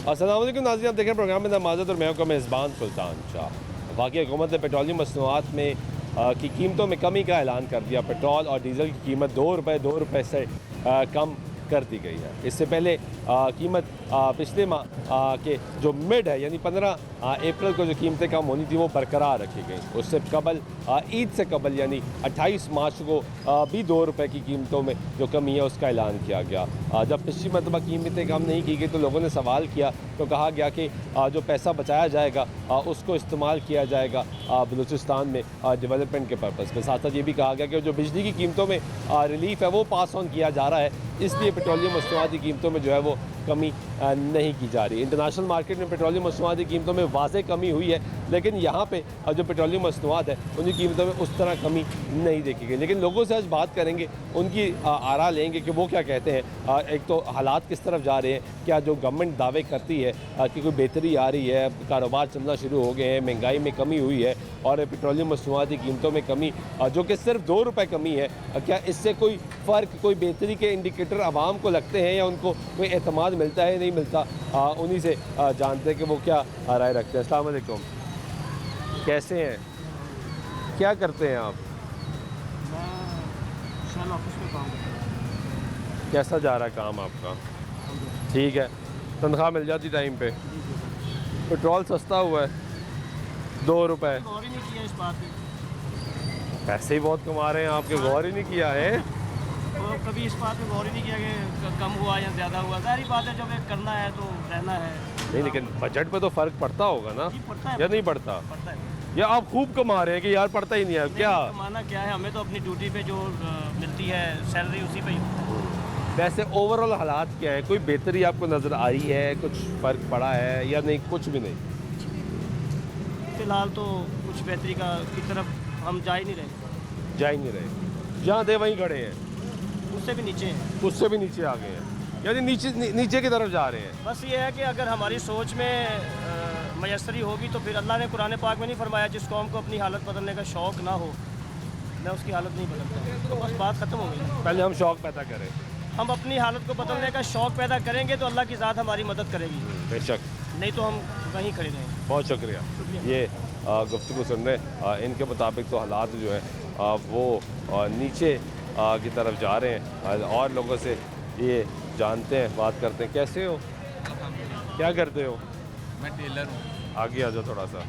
अस्सलाम वालेकुम नाज़रीन, आप देख रहे हैं प्रोग्राम में नमाज़त और मैं हूं मेज़बान सुल्तान शाह। वाक़ई हुकूमत ने पेट्रोलियम मसनूआत में की कीमतों में कमी का ऐलान कर दिया। पेट्रोल और डीज़ल की कीमत दो रुपये से कम कर दी गई है। इससे पहले कीमत पिछले माह के जो मिड है यानी 15 अप्रैल को जो कीमतें कम होनी थी वो बरकरार रखी गई। उससे कबल ईद से कबल यानी 28 मार्च को भी 2 रुपये की कीमतों में जो कमी है उसका ऐलान किया गया। जब पिछली मरतबा कीमतें कम नहीं की गई तो लोगों ने सवाल किया, तो कहा गया कि जो पैसा बचाया जाएगा उसको इस्तेमाल किया जाएगा बलूचिस्तान में डेवलपमेंट के पर्पज़ में। साथ साथ ये भी कहा गया कि जो बिजली की कीमतों में रिलीफ है वो पास ऑन किया जा रहा है, इसलिए पेट्रोलियम मसनूआत की कीमतों में जो है वो कमी नहीं की जा रही। इंटरनेशनल मार्केट में पेट्रोलियम मसनूआत की कीमतों में वाज़ेह कमी हुई है, लेकिन यहाँ पे जो पेट्रोलियम मसनूआत है उनकी कीमतों में उस तरह कमी नहीं देखी गई। लेकिन लोगों से आज बात करेंगे, उनकी आरा लेंगे कि वो क्या कहते हैं। एक तो हालात किस तरफ जा रहे हैं, क्या जो गवर्नमेंट दावे करती है कि कोई बेहतरी आ रही है, कारोबार चलना शुरू हो गए हैं, महंगाई में कमी हुई है और पेट्रोलियम मसनूआत की कीमतों में कमी जो कि सिर्फ 2 रुपये कमी है, क्या इससे कोई फ़र्क, कोई बेहतरी के इंडिकेटर आवाम को लगते हैं या उनको कोई एतमाद मिलता है नहीं मिलता। उन्हीं से जानते हैं कि वो क्या राय रखते हैं। अस्सलाम वालेकुम, कैसे हैं, क्या करते हैं आप? मैं शेल ऑफिस में काम करता हूँ। कैसा जा रहा है काम आपका? ठीक है, तनख्वाह मिल जाती टाइम पे? पेट्रोल सस्ता हुआ है 2 रुपये। गौर ही नहीं किया इस बात पे। पैसे ही बहुत कमा रहे हैं आपके, गौर ही नहीं किया है। तो कभी इस बात पे गौर ही नहीं किया कि कम हुआ या ज़्यादा हुआ। सारी बात है, जब एक करना है तो रहना है। नहीं, लेकिन बजट पे तो फ़र्क पड़ता होगा ना, पड़ता है या नहीं पड़ता? पड़ता है। या आप खूब कमा रहे हैं कि यार पड़ता ही नहीं है क्या? कमाना क्या है, हमें तो अपनी ड्यूटी पे जो मिलती है सैलरी उसी पे ही। वैसे ओवरऑल हालात क्या है, कोई बेहतरी आपको नज़र आई है, कुछ फ़र्क पड़ा है या नहीं? कुछ भी नहीं फ़िलहाल तो कुछ बेहतरी की तरफ हम जा ही नहीं रहे। जा ही नहीं रहे, जहाँ थे वहीं खड़े हैं, उससे भी नीचे हैं। उससे भी नीचे आ गए हैं, यानी नीचे की तरफ जा रहे हैं। बस ये है कि अगर हमारी सोच में मयसरी होगी तो फिर अल्लाह ने कुरान पाक में नहीं फरमाया जिस कौम को अपनी हालत बदलने का शौक़ ना हो मैं उसकी हालत नहीं बदलता। तो बस बात ख़त्म हो गई। पहले हम शौक़ पैदा करें, हम अपनी हालत को बदलने का शौक़ पैदा करेंगे तो अल्लाह की ज़ात हमारी मदद करेगी। बेशक, नहीं तो हम वहीं खड़े रहेंगे। बहुत शुक्रिया। ये गुफ्तगू सुनने इनके मुताबिक तो हालात जो है वो नीचे की तरफ जा रहे हैं। और लोगों से ये जानते हैं, बात करते हैं। कैसे हो, क्या करते हो? मैं टेलर हूँ। आगे आ जाओ थोड़ा सा।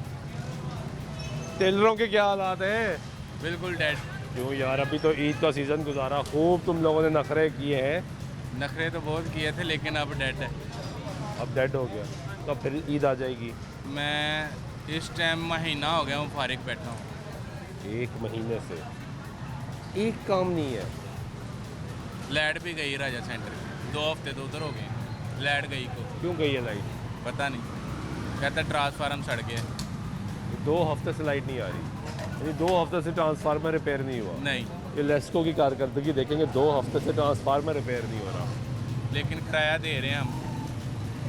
टेलरों के क्या हालात हैं? बिल्कुल डेड। क्यों यार, अभी तो ईद का सीज़न गुजारा, खूब तुम लोगों ने नखरे किए हैं। नखरे तो बहुत किए थे लेकिन अब डेड है। अब डेड हो गया, तो अब फिर ईद आ जाएगी। मैं इस टाइम महीना हो गया हूँ फारिग बैठा हूँ। 1 महीने से एक काम नहीं है। लाइट भी गई राजा सेंटर की, 2 हफ्ते तो उधर हो गए। लाइट गई को क्यों गई है लाइट? पता नहीं, कहता ट्रांसफार्मर सड़ गया। 2 हफ्ते से लाइट नहीं आ रही, यानी 2 हफ्ते से ट्रांसफार्मर रिपेयर नहीं हुआ? नहीं। ये लेस्को की कारकर्दगी देखेंगे, 2 हफ्ते से ट्रांसफार्मर रिपेयर नहीं हो रहा। लेकिन किराया दे रहे हैं हम,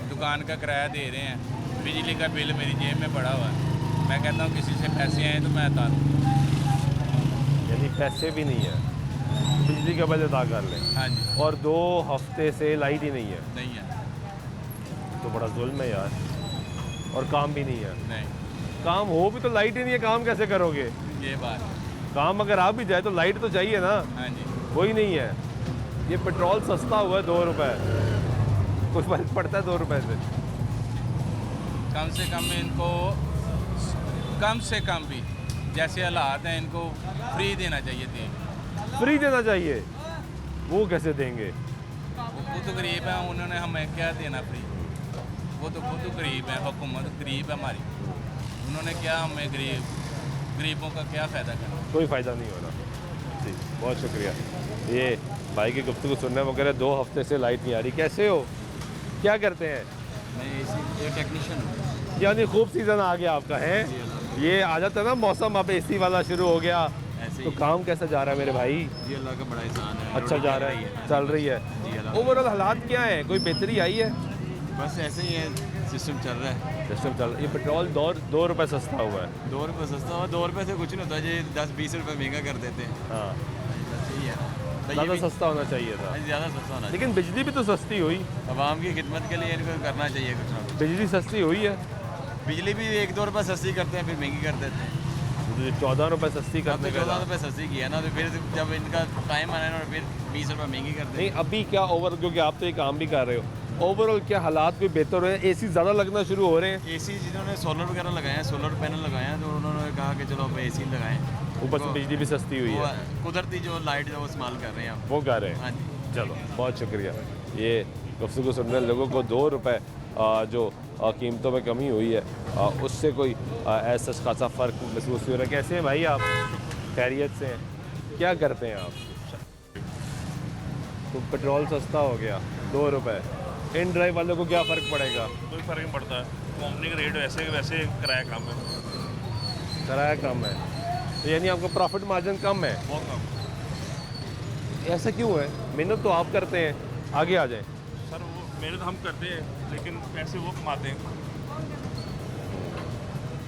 दुकान का किराया दे रहे हैं, बिजली का बिल मेरी जेब में पड़ा हुआ है। मैं कहता हूँ किसी से पैसे आए तो मैं अता दूँ। यानी पैसे भी नहीं है, बिजली का बिल अदा कर लें। हाँ जी। और 2 हफ्ते से लाइट ही नहीं है, नहीं है। तो बड़ा जुल्म है यार। और काम भी नहीं है। नहीं, काम हो भी तो लाइट ही नहीं है, काम कैसे करोगे? ये बात। काम अगर आ भी जाए तो लाइट तो चाहिए ना। हाँ जी। कोई नहीं है। ये पेट्रोल सस्ता हुआ है 2 रुपये, कुछ फर्क पड़ता है 2 रुपये से? कम से कम इनको, कम से कम भी जैसे हालात हैं इनको फ्री देना चाहिए थी। फ्री देना चाहिए, वो कैसे देंगे? वो खुद गरीब हैं, उन्होंने हमें क्या देना फ्री? वो तो खुद गरीब है, हुकूमत गरीब है हमारी, उन्होंने क्या हमें गरीबों का क्या फ़ायदा करना? कोई फ़ायदा नहीं हो रहा। जी, बहुत शुक्रिया। ये भाई की गुफ्तगू सुनने वो कह रहे 2 हफ्ते से लाइट नहीं आ रही। कैसे हो, क्या करते हैं? मैं एयर टेक्नीशियन हूँ। यानी खूब सीज़न आ गया आपका है। ये आ जाता है ना मौसम, अब एसी वाला शुरू हो गया, ऐसे तो ही काम कैसा जा रहा है मेरे भाई? जी अल्लाह का बड़ा एहसान है। अच्छा जा रहा है, चल रही है। जी अल्लाह। ओवरऑल हालात क्या है, कोई बेहतरी आई है? बस ऐसे ही है, सिस्टम चल रहा है। सिस्टम चल रहा है। ये पेट्रोल 2 रुपये सस्ता हुआ है। 2 रुपये सस्ता हुआ, 2 रुपये से कुछ नहीं होता जी, 10-20 रुपये महंगा कर देते हैं। हाँ, बस यही है। तो ये ज़्यादा भी सस्ता होना चाहिए था, ज़्यादा सस्ता होना चाहिए। लेकिन बिजली भी तो सस्ती हुई। आवाम की खिदमत के लिए इनको करना चाहिए कुछ ना कुछ। बिजली सस्ती हुई है, बिजली भी 1-2 रुपये सस्ती करते हैं, फिर महंगी कर देते हैं। 14 रुपये सस्ती अब करने तो का 14 रुपये सस्ती किया ना, तो फिर जब इनका टाइम आना है ना, फिर 20 रुपये महंगी कर नहीं देंगे। अभी क्या ओवर, क्योंकि आप तो ये काम भी कर रहे हो, ओवरऑल क्या हालात कोई बेहतर हुए हैं? एसी ज़्यादा लगना शुरू हो रहे हैं, एसी जिन्होंने सोलर वगैरह लगाए हैं, सोलर पैनल लगाए हैं, तो उन्होंने कहा कि चलो अब एसी लगाएं। ऊपर से बिजली भी सस्ती हुई वो है, कुदरती जो लाइट जो इस्तेमाल कर रहे हैं आप। वो कर रहे हैं। हाँ जी। चलो बहुत शुक्रिया। ये गुफ्तगू सुन रहे लोगों को 2 रुपये जो कीमतों में कमी हुई है उससे कोई ऐसा खासा फ़र्क महसूस नहीं हो रहा है। कैसे हैं भाई आप? खैरियत से हैं? क्या करते हैं आप? तो पेट्रोल सस्ता हो गया 2 रुपये, इन ड्राइव वालों को क्या फ़र्क पड़ेगा? कोई फ़र्क नहीं पड़ता है, कंपनी का रेट वैसे वैसे किराया कम है, किराया कम है, तो यानी आपका प्रॉफिट मार्जिन कम है। बहुत कम। ऐसा क्यों है? मेहनत तो आप करते हैं, आगे आ जाएं। सर वो मेहनत हम करते हैं, लेकिन पैसे वो कमाते हैं।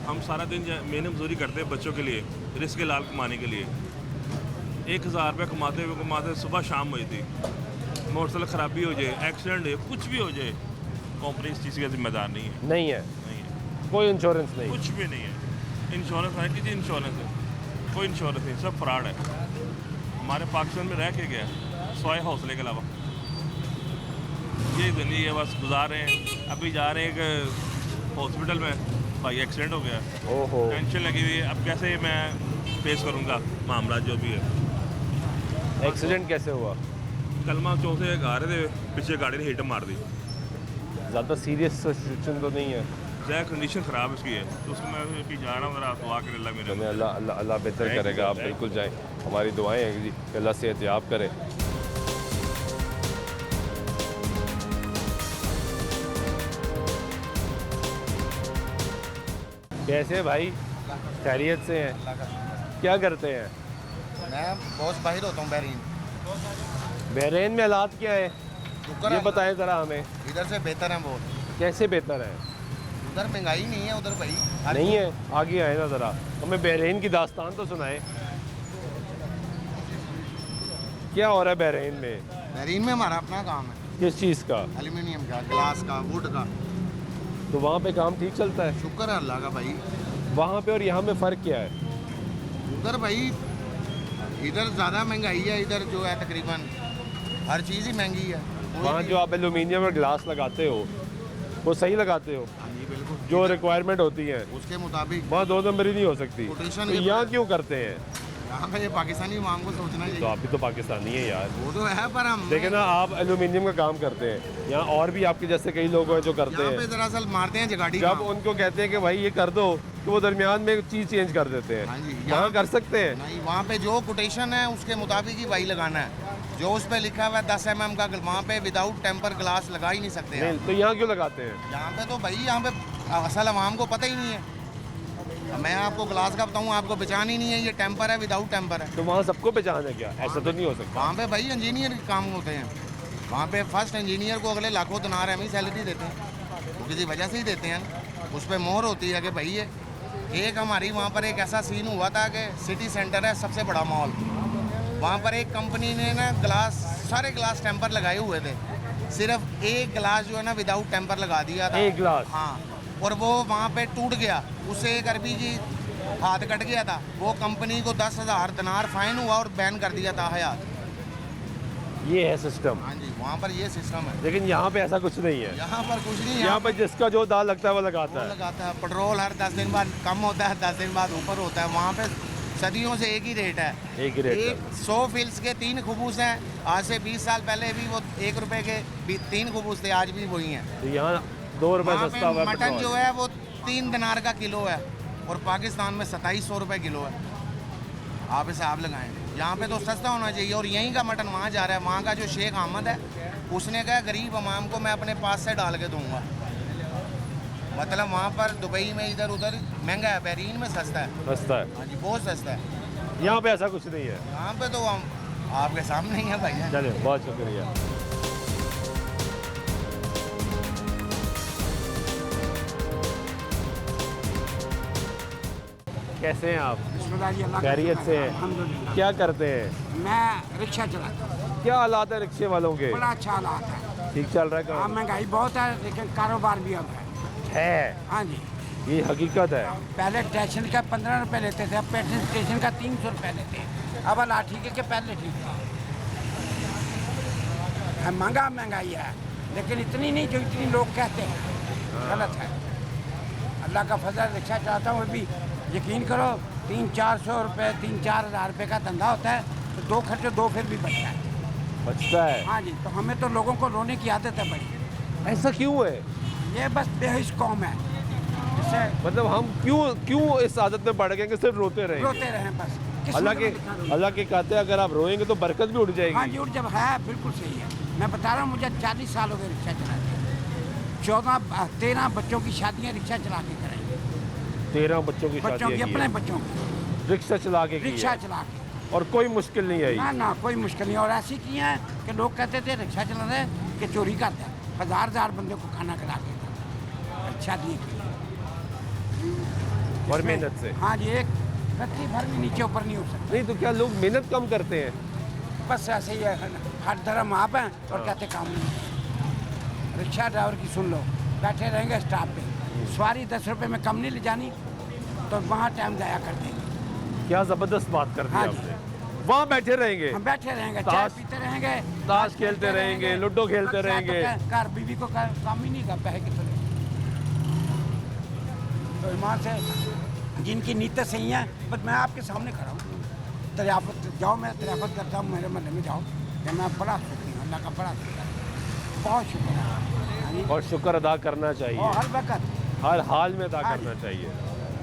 हम सारा दिन मेहनत मजदूरी करते हैं बच्चों के लिए, रिस्क के लाल कमाने के लिए। 1000 रुपये कमाते सुबह शाम हुई थी। मोटरसाइकिल ख़राबी हो जाए, एक्सीडेंट हो, कुछ भी हो जाए, कंपनी इस चीज़ का जिम्मेदार नहीं है। नहीं है, नहीं है, कोई इंश्योरेंस नहीं। कुछ भी नहीं है। इंश्योरेंस है, किसी इंश्योरेंस है, कोई इंश्योरेंस नहीं, सब फ्रॉड है। हमारे पाकिस्तान में रह के गया सवाए हौसले के अलावा। ये ज़िंदगी है, बस गुजार रहे हैं। अभी जा रहे हैं एक हॉस्पिटल में, भाई एक्सीडेंट हो गया, ओहो, टेंशन लगी हुई है। अब कैसे मैं फेस करूँगा मामला जो भी है। एक्सीडेंट कैसे हुआ? कलमा चौक से आ रहे थे, पीछे गाड़ी ने हिट मार दी। ज़्यादा सीरियस सिचुएशन तो नहीं है? जय कंडीशन ख़राब इसकी है, तो उसको मैं अभी जा रहा हूँ, ज़रा दुआ करे अल्लाह मेरे। चलें, अल्लाह अल्लाह अल्लाह बेहतर Thank you, करेगा। आप thank you. बिल्कुल जाएं, हमारी दुआएं हैं जी कि अल्लाह सेहत याब करे। कैसे हैं भाई? खैरियत से हैं? क्या करते हैं? मैं बहुत बाहिर होता हूँ बहरीन। बहरीन में हालात क्या है, शुक्र ये है बताएं ज़रा हमें। इधर से बेहतर है बहुत। कैसे बेहतर है? उधर महंगाई नहीं है, उधर भाई हर नहीं है, आगे आए ना ज़रा, हमें बहरीन की दास्तान तो सुनाएं। क्या हो रहा है बहरीन में? बहरीन में हमारा अपना काम है, किस चीज़ का? एल्यूमिनियम का, ग्लास का, वुड का। तो वहाँ पे काम ठीक चलता है? शुक्र है अल्लाह का भाई। वहाँ पे और यहाँ में फ़र्क क्या है? उधर भाई इधर ज़्यादा महंगाई है, इधर जो है तकरीबन हर चीज़ ही महंगी है। वहाँ जो आप एल्यूमिनियम और ग्लास लगाते हो वो सही लगाते हो? हाँ जी बिल्कुल, जो रिक्वायरमेंट होती है उसके मुताबिक। वहाँ 2 नंबरी नहीं हो सकती। कोटेशन तो के- यहाँ क्यों करते हैं? यहाँ पे ये पाकिस्तानी इमाम को सोचना तो चाहिए। आप भी तो पाकिस्तानी है यार। वो तो है, पर हम देखे ना, आप एल्यूमिनियम का काम करते हैं, यहाँ और भी आपके जैसे कई लोग हैं जो करते यहाँ पे हैं। दरअसल मारते हैं जगाड़ी जब काम। उनको कहते हैं कि भाई ये कर दो, तो वो दरमियान में चीज़ चेंज कर देते हैं। हाँ जी, यहाँ कर सकते हैं? नहीं, वहाँ पे जो कोटेशन है उसके मुताबिक ही भाई लगाना है। जो उस पे लिखा हुआ है 10 mm का, वहाँ पे विदाउट टेम्पर ग्लास लगा ही नहीं सकते नहीं, आप। तो यहाँ क्यों लगाते हैं? यहाँ पे तो भाई यहाँ पे असल आवाम को पता ही नहीं है। अब मैं आपको ग्लास का बताऊँ, आपको पहचान ही नहीं है ये टेम्पर है विदाउट टेम्पर है। तो वहाँ सबको पहचान है क्या? ऐसा तो नहीं हो सकता। वहाँ पे भाई इंजीनियर काम होते हैं। वहाँ पे फर्स्ट इंजीनियर को अगले लाखों दिनार हम ही सैलरी देते हैं, तो किसी वजह से ही देते हैं। उस पर मोहर होती है कि भाई ये एक हमारी वहाँ पर एक ऐसा सीन हुआ था कि सिटी सेंटर है सबसे बड़ा मॉल, वहाँ पर एक कंपनी ने ना ग्लास, सारे ग्लास टेम्पर लगाए हुए थे, सिर्फ एक ग्लास जो है ना विदाउट टेम्पर लगा दिया था। एक ग्लास? हाँ, और वो वहाँ पे टूट गया, उससे एक अरबी की हाथ कट गया था। वो कंपनी को 10,000 दिनार फाइन हुआ और बैन कर दिया था हयात। ये है सिस्टम। हाँ जी, वहाँ पर ये सिस्टम है। लेकिन यहाँ पे ऐसा कुछ नहीं है। यहाँ पर कुछ नहीं, यहाँ पे जिसका जो दाल लगता है वो वो लगाता है। लगाता है। पेट्रोल हर 10 दिन बाद कम होता है, 10 दिन बाद ऊपर होता है। वहाँ पे सदियों से एक ही रेट है। एक ही रेट है। 100 फिल्स के 3 खबूस हैं। आज से 20 साल पहले भी वो 1 रुपए के 3 खबूस थे, आज भी वही हैं। तो यहाँ 2 रुपये वहाँ सस्ता हुआ पे है मटन पेट्रोल। जो है वो 3 दिनार का किलो है, और पाकिस्तान में 2700 रुपये किलो है। आप हिसाब लगाएं, यहाँ पे तो सस्ता होना चाहिए। और यहीं का मटन वहाँ जा रहा है। वहाँ का जो शेख अहमद है, उसने कहा गरीब अवाम को मैं अपने पास से डाल के दूंगा। मतलब वहाँ पर दुबई में इधर उधर महंगा है, बहरीन में सस्ता है। सस्ता है, हाँ जी, बहुत सस्ता है। यहाँ पे ऐसा कुछ नहीं है। यहाँ पे तो हम आपके सामने ही है भाई। चलिए, बहुत शुक्रिया। कैसे हैं आप? खैरियत से हैं? क्या करते हैं? मैं रिक्शा चलाता हूँ। क्या हालात है रिक्शे वालों के? बड़ा अच्छा हालात है। ठीक चल रहा है हाँ, काम? महंगाई बहुत है, लेकिन कारोबार भी अब है। है, हाँ जी। ये हकीकत है। पहले स्टेशन का 15 रुपये लेते थे, अब पेट्रोल स्टेशन का 300 रुपये लेते हैं। अब अला ठीक है कि पहले ठीक था। महंगाई है, लेकिन इतनी नहीं जो इतनी लोग कहते हैं, गलत है। अल्लाह का फजल, रिक्शा चलाता हूँ, वो भी यकीन करो 300-400 रुपये, 3-4 हज़ार रुपये का धंधा होता है, तो 2 खर्चे 2 फिर भी बचता है। बचता है। हाँ जी, तो हमें तो लोगों को रोने की आदत है बड़ी। ऐसा क्यों है? ये बस बेहिस कौम है, जिससे मतलब हम क्यों इस आदत में पड़ गए कि सिर्फ रोते रहेंगे? रोते रहें बस। अल्लाह के कहते हैं अगर आप रोएंगे तो बरकत भी उठ हाँ जाएगी। जी, और जब है बिल्कुल सही है। मैं बता रहा हूँ, मुझे 40 साल हो गए रिक्शा चलाते। 13 बच्चों की शादियाँ रिक्शा चला के कराई। 13 बच्चों की बच्चों की, शादी अपने बच्चों की रिक्शा चला के की रिक्शा है। चला के। और कोई मुश्किल नहीं आई। ना कोई मुश्किल नहीं। और ऐसी की है कि लोग कहते थे रिक्शा चला रहे कि चोरी करते हैं। 1000 बंदे को खाना खिला के शादी के लिए। और मेहनत से। हाँ जी, एक रत्ती भर भी नीचे ऊपर नहीं हो सकता। नहीं तो क्या लोग मेहनत कम करते हैं? बस ऐसे ही है, हर धर्म आप हैं और कहते काम नहीं। रिक्शा ड्राइवर की सुन लो, बैठे रहेंगे स्टॉप पे, सवारी 10 रुपये में कम नहीं ले जानी, तो वहाँ टाइम जाया कर देंगे। क्या ज़बरदस्त बात कर दी हाँ आपने। वहाँ बैठे रहेंगे, हम बैठे रहेंगे, चाय ताश- पीते रहेंगे, ताश खेलते रहेंगे, लूडो खेलते रहेंगे। घर बीवी को काम ही नहीं कर पाए कि तो ईमान से जिनकी नीयत सही है, बस मैं आपके सामने खड़ा हूँ। तरियाफत जाओ, मैं तरियाफत करता हूँ, मेरे महल में जाओ, कि मैं बड़ा सुखी हूँ, अल्लाह का बड़ा शुक्र है, बहुत शुक्र है। हाँ जी। और शुक्र अदा करना चाहिए, और हर वक्त हर हाल में अदा हाँ करना जी। चाहिए।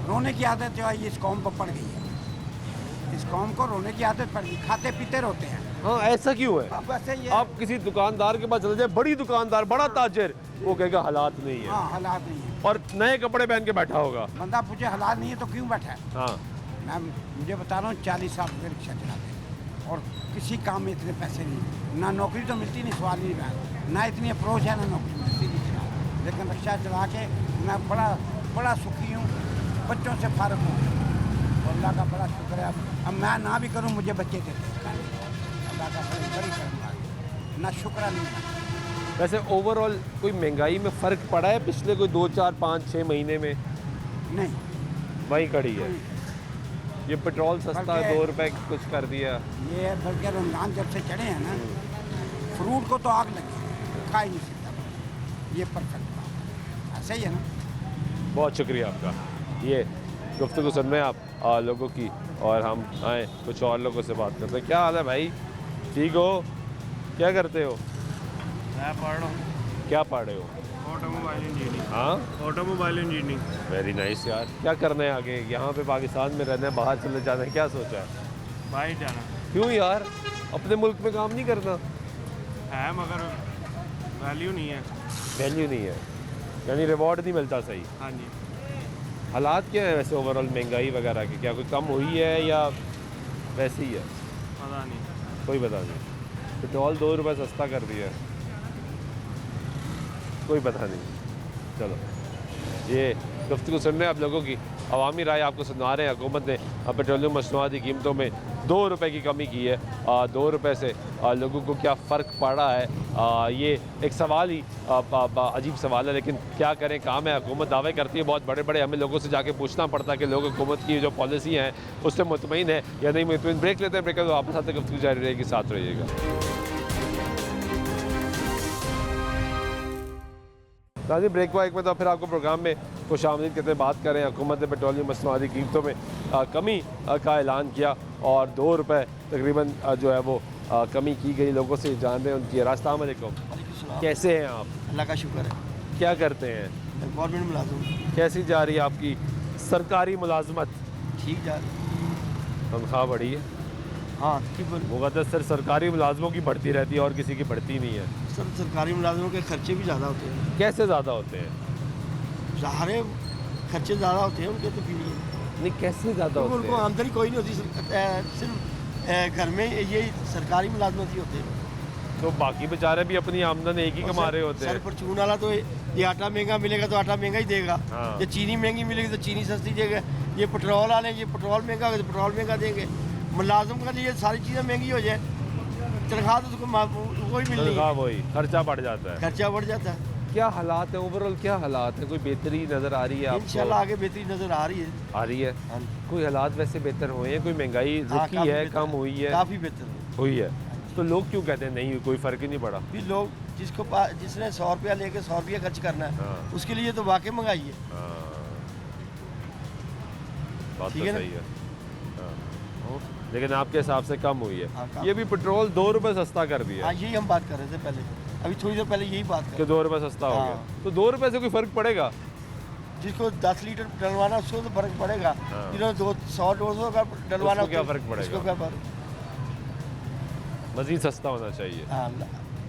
रोने की आदत जो है ये इस कौम पर पड़ गई है। इस कौम को रोने की आदत पड़ गई, खाते पीते रोते हैं। हाँ, ऐसा क्यों है? अब वैसे ये आप किसी दुकानदार के पास चले जाए, बड़ी दुकानदार, बड़ा ताजिर, वो कहेगा हालात नहीं है, हाँ, हालात नहीं है। और नए कपड़े पहन के बैठा होगा। बंदा पूछे हालात नहीं है तो क्यों बैठा है? हाँ, मैं मुझे बता रहा हूँ, 40 साल से रिक्शा चलाते हैं और किसी काम में इतने पैसे नहीं, ना नौकरी तो मिलती नहीं, सवाल नहीं रहा, ना इतनी अप्रोच है, ना नौकरी मिलती नहीं चला, लेकिन रिक्शा चला के मैं बड़ा सुखी हूँ, बच्चों से फारग हूँ, और अल्लाह का बड़ा शुक्र है। अब मैं ना भी करूँ, मुझे बच्चे देते हैं, अल्लाह का बड़ी करना, ना शुक्र नहीं है। वैसे ओवरऑल कोई महंगाई में फ़र्क पड़ा है पिछले कोई 2, 4, 5, 6 महीने में? नहीं, वही खड़ी है। ये पेट्रोल सस्ता है, 2 रुपए कुछ कर दिया। ये बल्कि रमज़ान जब से चढ़े हैं ना, फ्रूट को तो आग लगी, खा ही नहीं सकता। ये परफेक्ट बात है, ऐसा ही है ना। बहुत शुक्रिया आपका। ये गुफ्तगू सुन रहे हैं आप लोगों की, और हम आए कुछ और लोगों से बात करते हैं। क्या हाल है भाई, ठीक हो? क्या करते हो? मैं पढ़ रहा हूँ क्या पढ़ रहे हो? Automobile engineering. हाँ, ऑटोमोबाइल इंजीनियरिंग। वेरी नाइस यार। क्या करना है आगे? यहाँ पे पाकिस्तान में रहना है, बाहर चले जाना है, क्या सोचा है? बाहर जाना क्यों यार, अपने मुल्क में काम नहीं करना? है, मगर वैल्यू नहीं है। वैल्यू नहीं है, यानी रिवॉर्ड नहीं मिलता सही। हाँ जी। हालात क्या है वैसे ओवरऑल महंगाई वगैरह की? क्या कोई कम हुई है या वैसे ही है? पता नहीं। कोई पता नहीं। पेट्रोल 2 रुपये सस्ता कर दिया है, कोई पता नहीं। चलो, ये गुफ्तगू सुन रहे हैं आप लोगों की, अवामी राय आपको सुना रहे हैं। हुकूमत ने पेट्रोलियम मसनूआत की कीमतों में 2 रुपये की कमी की है। 2 रुपये से लोगों को क्या फ़र्क पड़ा है, ये एक सवाल ही अजीब सवाल है, लेकिन क्या करें, काम है। हुकूमत दावे करती है बहुत बड़े बड़े, हमें लोगों से जाके पूछना पड़ता है कि लोग हुकूमत की जो पॉलिसी हैं उससे मुतमईन है या नहीं मुतमईन। ब्रेक लेते हैं, ब्रेक तो आपके साथ गुफ्तगू जारी रहेगी, साथ रहिएगा। नाज़रीन, ब्रेक वाइक में तो फिर आपको प्रोग्राम में खुशामदीद कहते बात करें। हुकूमत ने पेट्रोलियम मसनूआत की कीमतों में कमी का ऐलान किया और 2 रुपये तकरीबन जो है वो कमी की गई। लोगों से जान रहे हैं उनकी। अस्सलाम वालेकुम, कैसे हैं आप? अल्लाह का शुक्र है। क्या करते हैं? गवर्नमेंट मुलाजिम। कैसी जा रही है आपकी सरकारी मुलाजमत? ठीक जा रही। तनख्वाह बढ़ी है? हाँ, तकरीबन। मुक़द्दस सर सरकारी मुलाजमों की बढ़ती रहती है और किसी की बढ़ती नहीं है। सर, सरकारी मुलाजिमों के खर्चे भी ज़्यादा होते हैं। कैसे ज़्यादा होते हैं? सारे खर्चे ज़्यादा होते हैं उनके, तो फिर नहीं, कैसे ज़्यादा होते उनको हैं? आमदनी कोई नहीं होती, सिर्फ घर में यही सरकारी मुलाजमत ही होते हैं। तो बाकी बेचारे भी अपनी आमदन एक ही कमा रहे होते सर, हैं। परचून वाला तो ये आटा महंगा मिलेगा तो आटा महंगा ही देगा, हाँ। ये चीनी महंगी मिलेगी तो चीनी सस्ती देगा, ये पेट्रोल वाले ये पेट्रोल महंगा होगा तो पेट्रोल महंगा देंगे। मुलाजिम का लिए सारी चीज़ें महंगी हो जाए, तनख्वाह तो उसको वही मिलनी है, तनख्वाह वही, खर्चा बढ़ जाता है। खर्चा बढ़ जाता है। क्या हालात है ओवरऑल, क्या हालात है, कोई बेहतरी नज़र आ रही है आपको? इंशाल्लाह आगे बेहतरी नज़र आ रही है। आ रही है। हाँ जी। कोई हालात वैसे बेहतर हुए हैं, कोई महंगाई हाँ, रुकी काफ़ी है, बेहतर कम हुई है? काफ़ी बेहतर हुई है। तो लोग क्यों कहते हैं नहीं कोई फ़र्क ही नहीं पड़ा? भी लोग जिसने 100 रुपया लेके 100 रुपया खर्च करना है हाँ। उसके लिए तो वाकई महंगाई है। हाँ, बात ठीक तो है ना? सही है। हाँ। लेकिन आपके हिसाब से कम हुई है। हाँ, कम। ये भी पेट्रोल 2 रुपये सस्ता कर दिया हाँ यही हम बात कर रहे थे पहले, अभी थोड़ी देर पहले यही बात कर कि 2 रुपये सस्ता हो हाँ। गया। तो 2 रुपये से कोई फ़र्क पड़ेगा? जिसको 10 लीटर डलवाना उसको तो फर्क पड़ेगा, हाँ। जिन्होंने 100-200 का डलवाना उसको क्या उसको- फ़र्क पड़ेगा? उसको क्या फर्क? मज़ीद सस्ता होना चाहिए। हाँ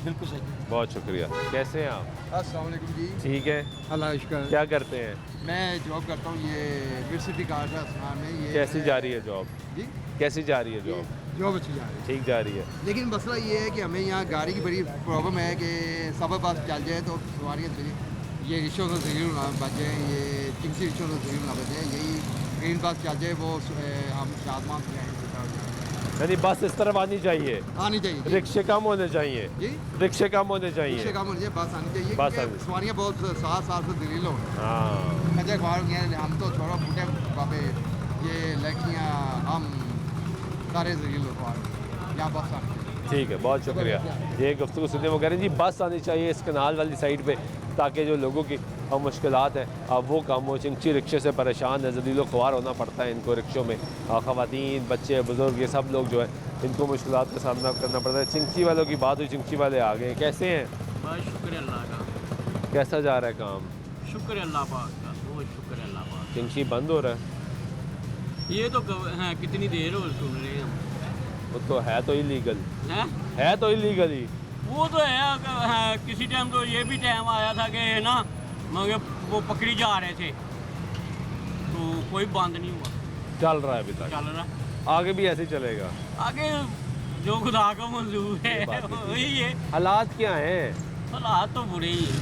बिल्कुल सही। बहुत शुक्रिया। कैसे हैं आप? अस्सलाम वालेकुम जी। ठीक है। अल्लाह शुक्र। क्या करते हैं? मैं जॉब करता हूँ ये मिड सिटी कार आसमान में। ये कैसी जा रही है जॉब? जी कैसी जा रही है जॉब? जॉब अच्छी जा रही है, ठीक जा रही है। लेकिन मसला ये है कि हमें यहाँ गाड़ी की बड़ी प्रॉब्लम है कि सब पास चल जाए तो सवारियाँ ये रिक्शों से जरूर ना बचे, ये चिंसी रिक्शों से जरूर ना बचे, यही ग्रीन पास चल जाए वो हम शादमान से जाएँ यानी बस इस तरफ आनी चाहिए, आनी चाहिए जी। रिक्शे कम होने चाहिए, जी रिक्शे कम होने रिक्शे चाहिए। काम होनी चाहिए, बस आनी चाहिए बस क्योंकि आनी- सवारियाँ बहुत साल से दलील हो हाँ, मजे ख्वार हैं, हम तो छोड़ो बूटे बाबे, ये लड़कियाँ हम सारे जलील ख्वार यहाँ बस आनी चाहिए। ठीक है, बहुत शुक्रिया। ये गुफ्तगू सुनने वो कह रहे हैं जी बस आनी चाहिए इस कनाल वाली साइड पे, ताकि जो लोगों की मुश्किलात हैं अब वो कम हो। चिंची रिक्शे से परेशान है, जलीलो ख्वार होना पड़ता है इनको रिक्शों में। ख़वातीन, बच्चे, बुज़ुर्ग, ये सब लोग जो है इनको मुश्किलात का सामना करना पड़ता है। चिंची वालों की बात हुई, चिंची वाले आ गए। कैसे हैं? बस शुक्र अल्लाह का, कैसा जा रहा है काम? शुक्र अल्लाह पाक का, बहुत शुक्र अल्लाह पाक। चिंची बंद हो रहा है? ये तो हाँ, कितनी देर हो सुन रहे हैं हम। वो तो है तो इलीगल, हैं? है तो इलीगल ही। वो तो है हाँ, किसी टाइम तो ये भी टाइम आया था कि ना मगर वो पकड़ी जा रहे थे तो कोई बंद नहीं हुआ, चल रहा है अभी तक, चल रहा। आगे भी ऐसे ही चलेगा। आगे जो खुदा का मंजूर है ये बात भी वही है। हालात क्या हैं? हालात तो बुरे ही है।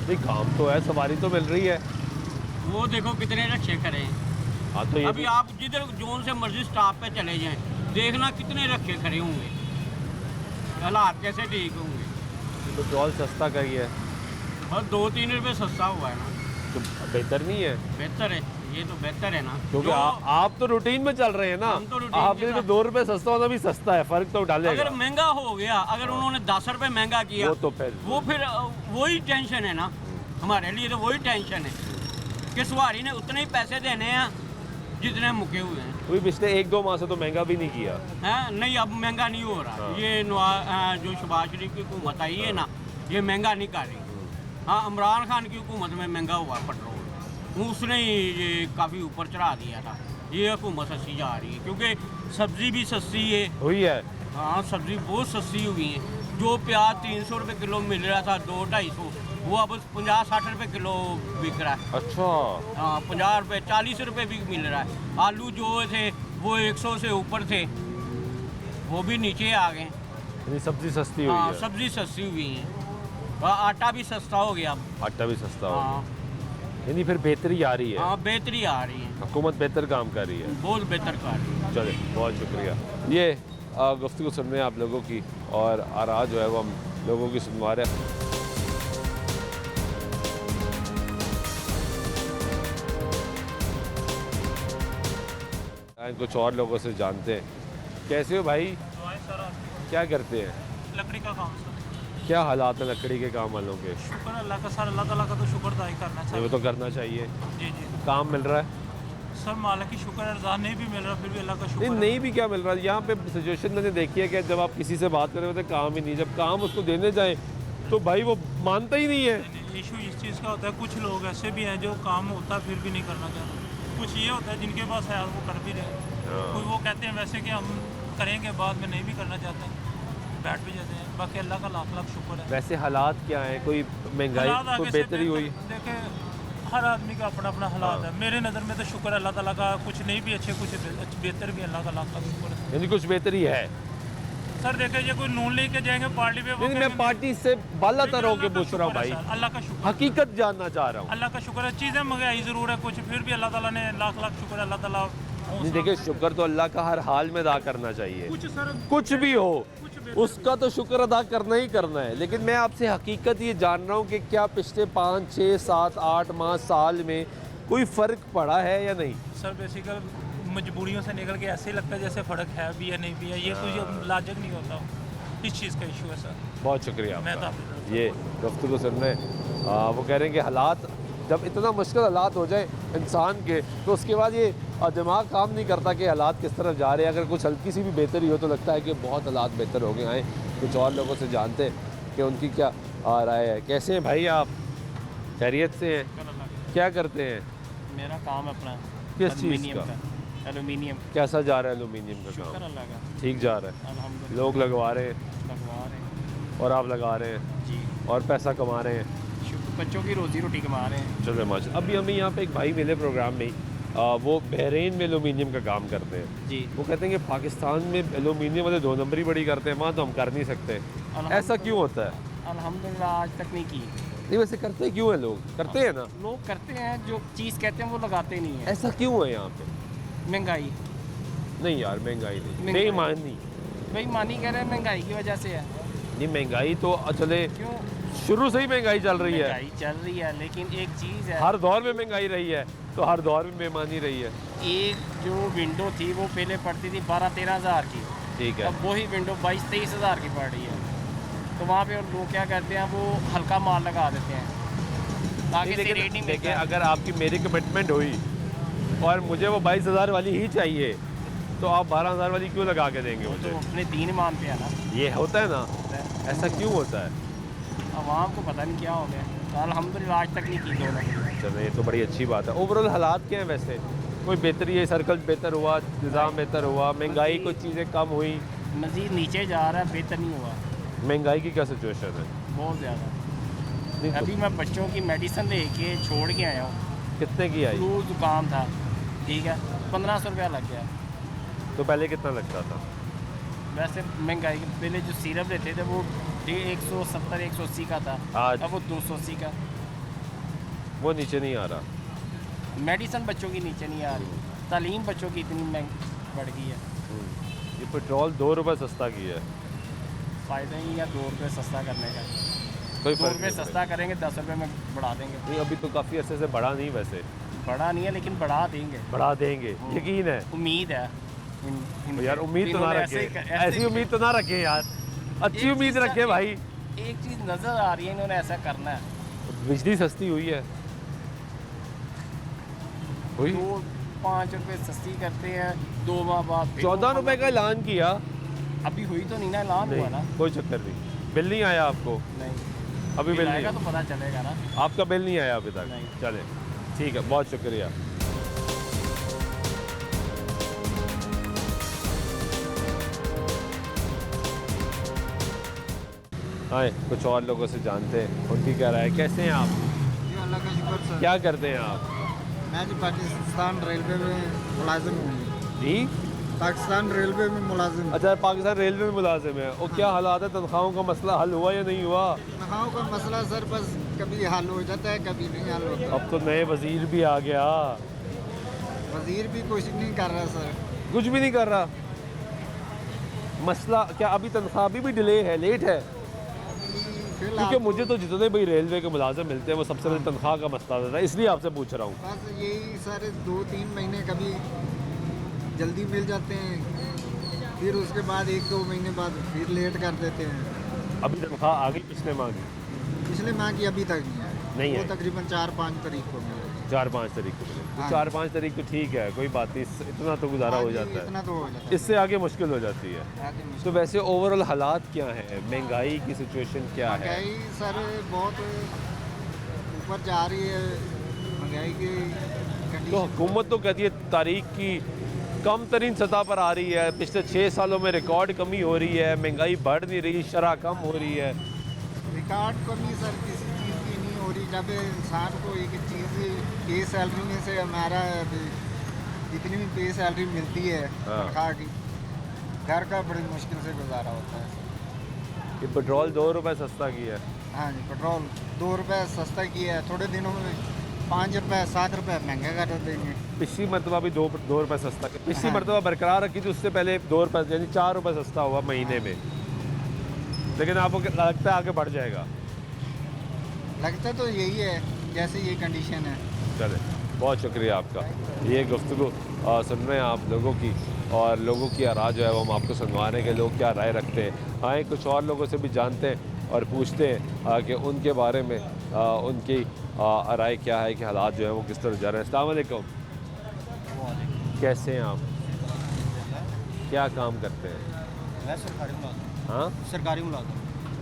नहीं, काम तो है, सवारी तो मिल रही है। वो देखो कितने रक्षे खड़े हैं। हाँ तो ये अभी आप जिधर जोन से मर्जी स्टॉप पे चले जाएं, देखना कितने रक्षे खड़े होंगे, हालात कैसे ठीक होंगे। पेट्रोल सस्ता का ही है और 2-3 रुपये सस्ता हुआ है ना, तो बेहतर नहीं है, बेहतर है, ये तो बेहतर है ना। क्योंकि जो आप तो रूटीन में चल रहे हैं ना। हम तो रूटीन आपने के तो साथ- 2 रुपए सस्ता होना भी सस्ता है, फर्क तो डालेगा। अगर महंगा हो गया, अगर उन्होंने 10 रुपये महंगा किया वो तो फिर वो फिर वही टेंशन है ना, हमारे लिए तो वही टेंशन है कि सवारी ने उतने ही पैसे देने हैं जितने मुके हुए हैं। अभी पिछले 1-2 माह से तो महंगा भी नहीं किया। हैं नहीं, अब महंगा नहीं हो रहा। हाँ। ये जो शहबाज शरीफ की हुकूमत आई है ना, ये महंगा नहीं कर रही। हाँ, इमरान खान की हुकूमत में महंगा हुआ पेट्रोल, उसने ही ये काफ़ी ऊपर चढ़ा दिया था। ये हुकूमत सस्ती जा रही है क्योंकि सब्ज़ी भी सस्ती है। हुई है। हाँ, सब्ज़ी बहुत सस्ती हुई है। जो प्याज 300 रुपये किलो मिल रहा था 200-250, वो अब 50-60 रुपये किलो बिक रहा है। अच्छा, हाँ, 50 रुपये 40 रुपये भी मिल रहा है। आलू जो थे वो 100 से ऊपर थे, वो भी नीचे आ गए। यानी सब्जी सस्ती हुई हाँ, है, सब्ज़ी सस्ती हुई है, आटा भी सस्ता हो गया अब। आटा भी सस्ता हो हाँ गया। यानी फिर बेहतरी आ रही है, हाँ, बेहतरी आ रही है, हुकूमत बेहतर काम कर रही है। बहुत बेहतर कर रही है। चले, बहुत शुक्रिया। ये गुफ्तगू सुन रहे हैं आप लोगों की, और आरा जो है वो हम लोगों की सुनवा रहे हैं। कुछ और लोगों से जानते हैं। कैसे हो भाई? क्या करते हैं? लकड़ी का काम सर। क्या हालात हैं लकड़ी के काम वालों के? शुक्र अल्लाह का सर, अल्लाह ताला का तो शुक्र अदा ही करना वो चाहिए। तो करना चाहिए। जी जी काम मिल रहा है? सर, मालिक की शुक्र अर्जा नहीं भी मिल रहा, फिर भी अल्लाह का शुक्र नहीं, है। नहीं भी क्या मिल रहा है। यहाँ पे सिचुएशन मैंने देखी है कि जब आप किसी से बात करें तो काम ही नहीं, जब काम उसको देने जाएं तो भाई वो मानता ही नहीं है। इशू इस चीज़ का होता है, कुछ लोग ऐसे भी हैं जो काम होता है फिर भी नहीं करना चाहते। कुछ ये होता है जिनके पास है वो कर भी रहे, कोई वो कहते हैं वैसे कि हम करेंगे, बाद में नहीं भी करना चाहते, बैठ भी जाते हैं। बाकी अल्लाह का लाख लाख शुक्र है। वैसे हालात क्या हैं? कोई महंगाई, हालात कोई आगे से बेहतरी हुई? देखे, हर आदमी का अपना अपना हालात है। मेरे नज़र में तो शुक्र है अल्लाह ताला का, कुछ नहीं भी अच्छे, कुछ बेहतर भी, अल्लाह का लाख लाख शुक्र है। यानी कुछ बेहतरी है। सर देखे, ये कोई नून लेके जाएंगे पार्टी पे, वो नहीं, मैं कहेंगे- पार्टी से बाला तर होके अल्लाह का पूछ रहा हूँ शुक्र भाई, है सर, अल्लाह का शुक्र, हकीकत जानना चाह रहा हूँ। अल्लाह का शुक्र है। चीज़ें महंगाई ज़रूर है कुछ, फिर भी अल्लाह ताला ने लाख लाख शुक्र है। अल्लाह ताला नहीं, देखिए शुक्र तो अल्लाह का हर हाल में अदा करना चाहिए, कुछ सर, कुछ भी हो। कुछ उसका तो शुक्र अदा करना ही करना है, लेकिन मैं आपसे हकीकत ये जान रहा हूँ कि क्या पिछले 5, 6, 7, 8 माह साल में कोई फ़र्क पड़ा है या नहीं? सर बेसिकल मजबूरियों से निकल के ऐसे ही लगता है जैसे फ़र्क है भी या नहीं भी है, ये कुछ लाजक नहीं होता, इस चीज़ का इशू है सर। बहुत शुक्रिया मैं आपका। तो ये गुफ्तगू सुनने वो कह रहे हैं कि हालात जब इतना मुश्किल हालात हो जाए इंसान के, तो उसके बाद ये दिमाग काम नहीं करता कि हालात किस तरफ जा रहे हैं। अगर कुछ हल्की सी भी बेहतरी हो तो लगता है कि बहुत हालात बेहतर हो गए हैं। कुछ और लोगों से जानते हैं कि उनकी क्या राय है। कैसे हैं भाई आप? खैरियत से हैं? क्या करते हैं? मेरा काम अपना किस चीज़ का? एलुमिनियम। कैसा जा रहा है एलुमिनियम का काम? अल्लाह का ठीक जा रहा है? अल्हम्दुलिल्लाह लोग लगवा रहे हैं लगवा रहे हैं और आप लगा रहे हैं जी, और पैसा कमा रहे हैं। बच्चों की रोजी रोटी कमा रहे हैं। चलो माशा। अभी हमें यहाँ पे एक भाई मिले प्रोग्राम में ही, वो बहरीन में एलुमिनियम का काम करते हैं जी। वो कहते हैं कि पाकिस्तान में एलुमिनियम वाले 2 नंबरी बड़ी करते हैं, वहाँ तो हम कर नहीं सकते। ऐसा क्यों होता है? अल्हम्दुलिल्लाह आज तक नहीं की। नहीं वैसे करते क्यों हैं लोग? करते हैं ना लोग करते हैं, जो चीज़ कहते हैं वो लगाते नहीं है। ऐसा क्यों है यहाँ पे? महंगाई नहीं यार महंगाई नहीं, महंगाई। बेईमानी। बेईमानी कह रहे हैं, महंगाई की वजह से है। नहीं महंगाई तो चले क्यों? शुरू से ही महंगाई चल रही है, महंगाई चल रही है, लेकिन एक चीज़ है, हर दौर में महंगाई रही है, तो हर दौर में बेईमानी रही है। एक जो विंडो थी वो पहले पड़ती थी 12-13 हज़ार की, ठीक है। अब वही विंडो 22-23 हज़ार की पड़ रही है। तो वहाँ पे लोग क्या करते हैं, वो हल्का माल लगा देते हैं, आगे से रेट नहीं देखिए मिलता। अगर आपकी मेरी कमिटमेंट हुई और मुझे वो 22,000 वाली ही चाहिए, तो आप 12,000 वाली क्यों लगा के देंगे वो मुझे? तो अपने दीन मानते हैं ना। ये होता है ना, ऐसा क्यों होता है? आवाम को पता नहीं क्या हो गया। अल्हम्दुलिल्लाह आज तक नहीं की दोनों। चलो ये तो बड़ी अच्छी बात है। ओवरऑल हालात क्या हैं वैसे? कोई बेहतरी है? सर्कल बेहतर हुआ, निज़ाम बेहतर हुआ, महंगाई कुछ चीज़ें कम हुई? मज़ीद नीचे जा रहा है, बेहतर नहीं हुआ, महंगाई की क्या सिचुएशन है? बहुत ज़्यादा। नहीं तो अभी मैं बच्चों की मेडिसिन लेके छोड़ के आया हूँ। कितने की आई? फ्लू जुकाम था, ठीक है, 1500 रुपया लग गया। तो पहले कितना लगता था? वैसे महंगाई पहले जो सिरप लेते थे वो 170-180 का था, आज? अब वो 280 का। वो नीचे नहीं आ रहा। मेडिसिन बच्चों की नीचे नहीं आ रही, तालीम बच्चों की इतनी महंगी बढ़ गई है। ये पेट्रोल 2 रुपये सस्ता किया है, फ़ायदा ही या 2 रुपये सस्ता करने का। कोई 2 फर्क रुपये नहीं सस्ता करेंगे, 10 रुपये में बढ़ा देंगे। नहीं अभी तो काफ़ी अरसे से बढ़ा नहीं, वैसे बढ़ा नहीं है लेकिन बढ़ा देंगे, बढ़ा देंगे, यकीन है। उम्मीद है। यार उम्मीद तो ना इन्होंने रखे, ऐसे- ऐसी उम्मीद तो ना रखे यार, अच्छी एक उम्मीद चीज़ रखे भाई। एक चीज़ नज़र आ रही है, इन्होंने ऐसा करना है। बिजली सस्ती हुई है, हुई 2-5 रुपये सस्ती करते हैं, 2 माह बाद फिर 14 रुपए का ऐलान किया। अभी हुई तो नहीं ना, ऐलान हुआ ना। नहीं कोई चक्कर नहीं, बिल नहीं आया आपको? नहीं, अभी बिल नहीं आएगा तो पता चलेगा ना। आपका बिल नहीं आया अभी तक? नहीं। चले ठीक है, बहुत शुक्रिया। आए कुछ और लोगों से जानते हैं उनकी क्या राय है। कैसे हैं आप? जी अल्लाह का शुक्र सर। क्या करते हैं आप? मैं जी पाकिस्तान रेलवे में मुलाजिम हूँ। जी पाकिस्तान रेलवे में मुलाजिम हूँ। अच्छा, पाकिस्तान रेलवे में मुलाजिम है। और क्या हालात है, तनख्वाहों का मसला हल हुआ या नहीं हुआ? तनख्वाहों का मसला सर बस कभी हल हो जाता है, कभी नहीं हल होता। अब तो नए वजीर भी आ गया, वजीर भी कुछ नहीं कर रहा सर। कुछ भी नहीं कर रहा। मसला क्या अभी तनख्वाह भी डिले है, लेट है? क्योंकि मुझे तो जितने भी रेलवे के मुलाजिम मिलते हैं वो सबसे पहले तनख्वाह का मसला रहता है, इसलिए आपसे पूछ रहा हूँ। बस यही सारे 2-3 महीने कभी जल्दी मिल जाते हैं, फिर उसके बाद 1-2 महीने बाद फिर लेट कर देते हैं। अभी तनख्वाह आ गई पिछले माह की? पिछले माह की अभी तक नहीं आई। नहीं वो आई। तकरीबन 4-5 तारीख को मिलेगी। 4-5 तारीख को मिले। हाँ। 4-5 तारीख तो ठीक है, कोई बात नहीं, इतना तो गुजारा हाँ हो जी, जाता इतना है। तो हो जाता है। इससे आगे मुश्किल हो जाती है। आगे मुश्किल। तो वैसे ओवरऑल हालात क्या है, महंगाई की सिचुएशन क्या है? महंगाई सर बहुत ऊपर जा रही है, महंगाई की तो कंडीशन। हुकूमत तो कहती है तारीख की कम तरीन सतह पर आ रही है, पिछले 6 सालों में रिकॉर्ड कमी हो रही है, महंगाई बढ़ नहीं रही, शरह कम हो रही है। रिकॉर्ड कमी सर किसी चीज़ की नहीं हो रही। जब इंसान को एक चीज़ पे सैलरी में से हमारा जितनी भी पे सैलरी मिलती है हाँ। तनख्वाह की, घर का बड़ी मुश्किल से गुजारा होता है। ये पेट्रोल 2 रुपये सस्ता किया है। हाँ जी, पेट्रोल 2 रुपये सस्ता किया है, थोड़े दिनों में 5 रुपये 7 रुपये महंगा कर देंगे। पिछली मरतबा भी 2 रुपये सस्ता, पिछली हाँ। मरतबा बरकरार रखी थी, उससे पहले 2 रुपये यानी 4 रुपये सस्ता हुआ महीने में। लेकिन आपको लगता है आगे बढ़ जाएगा? लगता तो यही है, जैसे ये कंडीशन है। चले, बहुत शुक्रिया आपका। ये गुफ्तगू सुन रहे हैं आप लोगों की, और लोगों की आरा जो है वो हम आपको सुनवा रहे हैं कि लोग क्या राय रखते हैं। आए कुछ और लोगों से भी जानते हैं और पूछते हैं कि उनके बारे में उनकी राय क्या है कि हालात जो है वो किस तरह जा रहे हैं। अस्सलाम वालेकुम, कैसे हैं आप? क्या काम करते हैं? मैं सरकारी मुलाजिम। हाँ, सरकारी मुलाजिम।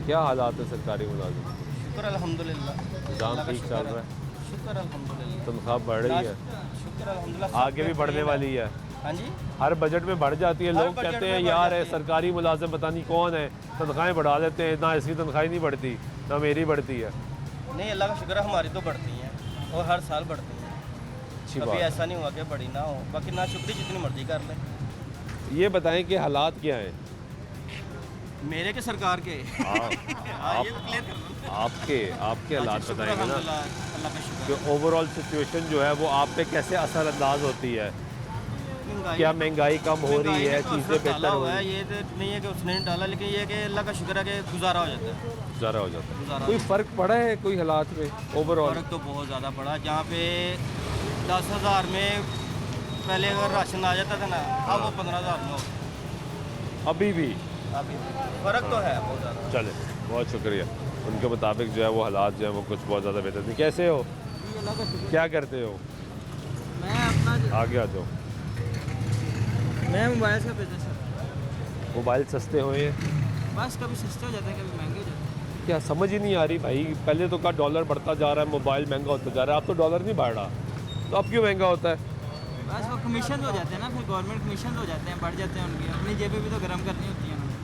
क्या हालात है सरकारी मुलाजिम? शुक्र अल्हम्दुलिल्लाह, निज़ाम ठीक चल रहा है? शुक्र अल्हम्दुलिल्लाह, तनख्वाह बढ़ रही है? शुक्र अल्हम्दुलिल्लाह। आगे भी बढ़ने वाली है? हाँ जी, हर बजट में बढ़ जाती है। लोग कहते हैं यार है सरकारी मुलाजिम पता नहीं कौन है, तनख्वाहें बढ़ा देते हैं, ना इसकी तनख्वाही नहीं बढ़ती ना मेरी बढ़ती है। नहीं अल्लाह का शुक्र है, हमारी तो बढ़ती हैं और हर साल बढ़ती हैं। अच्छी कभी बात। ऐसा नहीं हुआ कि बड़ी ना हो, बाकी ना शुक्री जितनी मर्जी कर ले। ये बताएं कि हालात क्या हैं मेरे के सरकार के? आप, हाँ, ये तो क्लियर कर दो। आपके हालात शुक्र बताएंगे ना अल्हम्दुलिल्लाह, अल्लाह का शुक्र कि ओवरऑल सिचुएशन जो है वो आप पे कैसे असरअंदाज होती है? है। क्या महंगाई कम हो रही है, चीज़ें बेहतर डाला हो हुआ है, रही ये तो नहीं है कि उसने नहीं डाला, लेकिन ये है कि अल्लाह का शुक्र है कि गुजारा हो जाता है। ज़रा हो जाता है? गुजारा कोई फ़र्क पड़ा है कोई हालात में ओवरऑल? फ़र्क तो बहुत ज़्यादा पड़ा। जहाँ पे 10,000 में पहले अगर राशन आ जाता था ना, अब वो 15,000 में हो। अभी भी अभी फ़र्क तो है बहुत ज़्यादा। चले, बहुत शुक्रिया। उनके मुताबिक जो है वो हालात जो है वो कुछ बहुत ज़्यादा बेहतर नहीं। कैसे हो, क्या करते हो? मैं अपना आगे आ जाओ। मैं मोबाइल का बिजनेस है। मोबाइल सस्ते हुए हैं? बस कभी सस्ते हो जाते हैं, कभी महंगे हो जाते हैं। क्या समझ ही नहीं आ रही भाई? पहले तो का डॉलर बढ़ता जा रहा है, मोबाइल महंगा होता जा रहा है, अब तो डॉलर नहीं बढ़ रहा, तो अब क्यों महंगा होता है? बस वो कमीशन हो जाते हैं ना, फिर गवर्नमेंट कमीशन हो जाते हैं, बढ़ जाते हैं उनकी, अपनी जेबें भी तो गर्म करनी होती हैं उन्हें।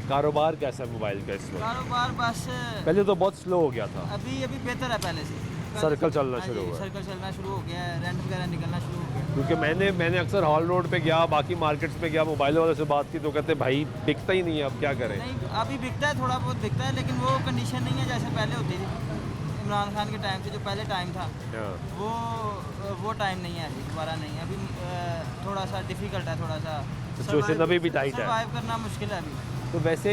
कारोबार कैसा है मोबाइल का इस वक्त? कारोबार बस पहले तो बहुत स्लो हो गया था, अभी बेहतर है पहले से। सर्कल चलना हाँ शुरू जी, हुआ है। सर्कल चलना शुरू हो गया है, रेंट वगैरह निकलना शुरू हो गया है। क्योंकि मैंने अक्सर हॉल रोड पे गया, बाकी मार्केट्स में गया, मोबाइल वाले से बात की तो कहते भाई बिकता ही नहीं है, अब क्या करें? नहीं अभी बिकता है, थोड़ा बहुत बिकता है, लेकिन वो कंडीशन नहीं है जैसे पहले होती थी इमरान खान के टाइम से। जो पहले टाइम था वो टाइम नहीं है अभी, दोबारा नहीं है अभी। थोड़ा सा डिफ़िकल्ट है, थोड़ा सा सिचुएशन अभी भी टाइट है, सर्वाइव करना मुश्किल है अभी। तो वैसे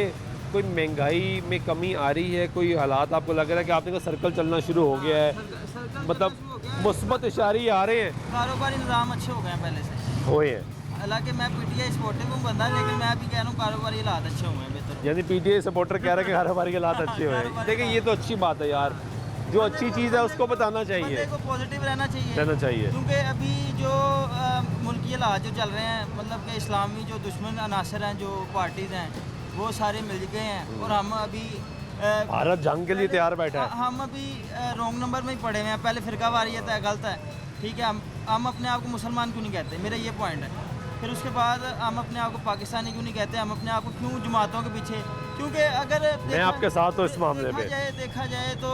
कोई महंगाई में कमी आ रही है? कोई हालात आपको लग रहा है कि आपने का सर्कल चलना शुरू हो गया है? मतलब मुस्बत इशारे आ रहे हैं? कारोबारी निज़ाम अच्छे हो गए हैं पहले से, हुए हैं। हालांकि मैं पीटीआई सपोर्टिव हूँ बंदा, लेकिन मैं अभी कह रहा हूँ कारोबारी हालात अच्छे हुए हैं, बेहतर। यानी पीटीआई सपोर्टर कह रहे हैं कि कारोबार के हालात अच्छे हुए हैं। देखिए ये तो अच्छी बात है यार, जो अच्छी चीज़ है उसको बताना चाहिए, बंदे को पॉजिटिव रहना चाहिए। क्योंकि अभी जो मुल्की हालात जो चल रहे हैं, मतलब कि इस्लामी जो दुश्मन अनासर हैं, जो पार्टीज़ हैं, वो सारे मिल गए हैं, और हम अभी भारत जंग के लिए तैयार बैठा है। हम अभी रॉन्ग नंबर में ही पड़े हुए हैं। पहले फ़िरका वारियत है, गलत है, ठीक है। हम अपने आप को मुसलमान क्यों नहीं कहते, मेरा ये पॉइंट है। फिर उसके बाद हम अपने आप को पाकिस्तानी क्यों नहीं कहते, हम अपने आप को क्यों जमातों के पीछे? क्योंकि अगर मैं आपके साथ हूँ इस मामले में। देखा जाए तो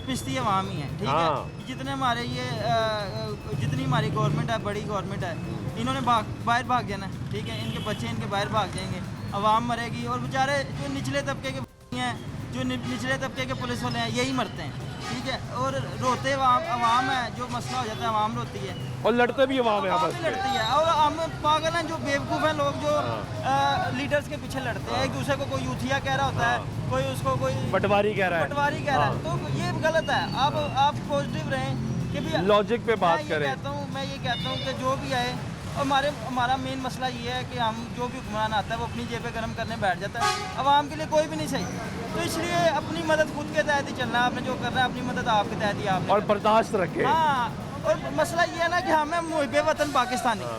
पिछती अवाम ही है, ठीक है। जितने हमारे जितनी हमारी गवर्नमेंट है, बड़ी गवर्नमेंट है, इन्होंने बाहर भाग जाना है, ठीक है। इनके बच्चे इनके बाहर भाग जाएंगे, अवाम मरेगी, और बेचारे जो निचले तबके के हैं, जो निचले तबके के पुलिस वाले हैं, यही मरते हैं, ठीक है। और रोते अवाम है, जो मसला हो जाता है अवाम रोती है, और लड़ते भी अवाम है, आपस में लड़ती है। और हम पागल हैं, जो बेवकूफ़ हैं लोग, जो लीडर्स के पीछे लड़ते हैं। एक दूसरे को कोई यूथिया कह रहा होता है, कोई उसको कोई पटवारी कह रहा है, तो ये गलत है। आप पॉजिटिव रहें कि भी लॉजिक पे बात करें। मैं ये कहता हूँ कि जो भी आए, हमारा मेन मसला ये है कि हम जो भी हुक्मरान आता है वो अपनी जेबें गर्म करने बैठ जाता है, अवाम के लिए कोई भी नहीं सही। तो इसलिए अपनी मदद खुद के तहत ही चलना है, आपने जो करना है अपनी मदद आपके तहत ही आप, और बर्दाश्त रखें। हाँ, और मसला ये है ना कि हमें मुहिब वतन पाकिस्तानी,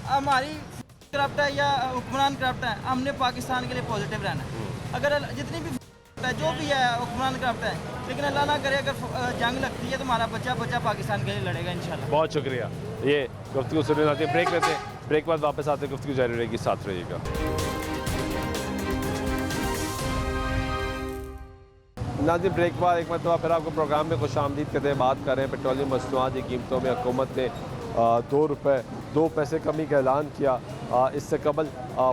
हमारी करप्ट है या हुक्मरान करप्ट है, हमने पाकिस्तान के लिए पॉजिटिव रहना है। अगर जितनी भी जो भी है हुक्मरान करप्ट है, लेकिन अल्लाह ना करे अगर जंग लगती है तो हमारा बच्चा पाकिस्तान के लिए लड़ेगा इंशाल्लाह। बहुत शुक्रिया। ये गुफ्तगू सुनने आते हैं, ब्रेक लेते हैं, ब्रेक बाद वापस आते हैं, गुफ्तगू जारी रहेगी, साथ रहिएगा। नाज़रीन ब्रेक बाद एक मरतबा फिर आपको प्रोग्राम में खुशामदीद कहते हैं। बात कर रहे हैं पेट्रोलियम मसनूआत की कीमतों में हुकूमत ने 2 रुपये 2 पैसे कमी का ऐलान किया। इससे कबल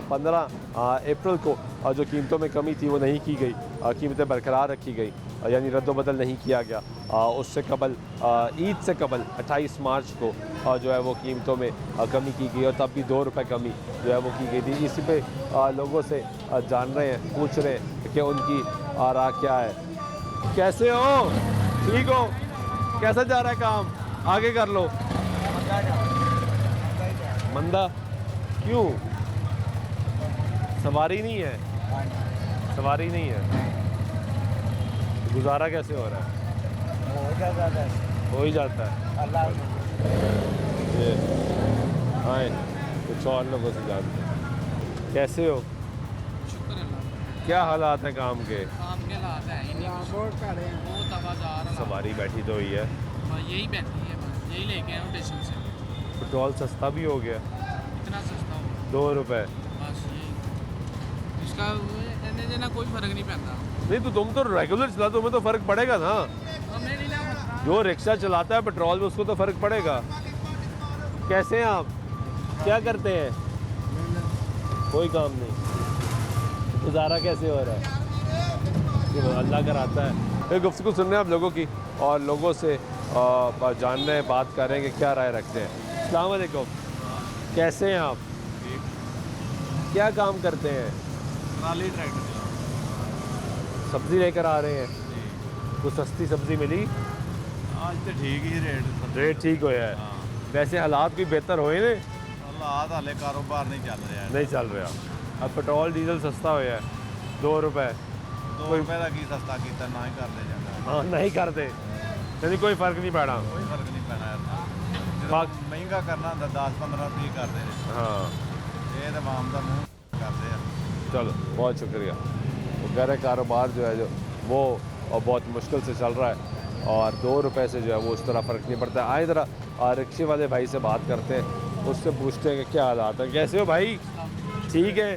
15 अप्रैल को जो कीमतों में कमी थी वो नहीं की गई, कीमतें बरकरार रखी गई। यानी रद्दबदल नहीं किया गया। उससे कबल ईद से कबल 28 मार्च को जो है वो कीमतों में कमी की गई और तब भी 2 रुपये कमी जो है वो की गई थी। इसी पे लोगों से जान रहे हैं, पूछ रहे हैं कि उनकी आरा क्या है। कैसे हो? ठीक हो? कैसा जा रहा है काम? आगे कर लो। मंदा क्यों? सवारी नहीं है? सवारी नहीं है, गुजारा कैसे हो रहा है? हो ही जाता है। ये आए कुछ और लोगों से जानते हैं। कैसे हो? क्या हालात हैं काम के? काम के हालात है ही नहीं, बहुत आवाज़ सवारी बैठी तो हुई है, यही बैठी है, बस यही लेके आया हूँ स्टेशन से। पेट्रोल सस्ता भी हो गया, इतना सस्ता हो 2 रुपये। बस यही, इसका कहने देना कोई फ़र्क नहीं पड़ता। नहीं तो तुम तो रेगुलर चला, तुम्हें तो फ़र्क पड़ेगा ना। हमें नहीं ना, जो रिक्शा चलाता है पेट्रोल में उसको तो फ़र्क पड़ेगा। कैसे हैं आप? क्या करते हैं? कोई काम नहीं, गुजारा कैसे हो रहा है? ये अल्लाह कराता है। ये गुफ्तगू सुन रहे हैं आप लोगों की और लोगों से जान रहे हैं, बात कर रहे हैं कि क्या राय रखते हैं। अस्सलाम वालेकुम, कैसे हैं आप? क्या काम करते हैं? ट्राली ट्रैक्टर सब्ज़ी लेकर आ रहे हैं? कुछ सस्ती सब्ज़ी मिली? आज तो ठीक ही रेट ठीक होया है। वैसे हालात भी बेहतर होए ने? हालात हाले कारोबार नहीं चल रहा है। नहीं चल रहा। अब पेट्रोल डीजल सस्ता होया है, 2 रुपये। 2 रुपये का की सस्ता किया ना ही करते जाता। हाँ नहीं करते, यानी कोई फ़र्क नहीं पड़ा। कोई फर्क नहीं पैना यार। बाकी महंगा करना ਹੁੰਦਾ 10-15 रुपये करते हैं। हाँ ये तो आम का मुँह करते हैं। चलो बहुत शुक्रिया। वो कह रहे कारोबार जो है जो वो बहुत मुश्किल से चल रहा है और 2 रुपये से जो है वो उस तरह फ़र्क नहीं पड़ता। आए ज़रा रिक्शे वाले भाई से बात करते हैं, उससे पूछते हैं कि क्या हालात हैं। कैसे हो भाई? ठीक है।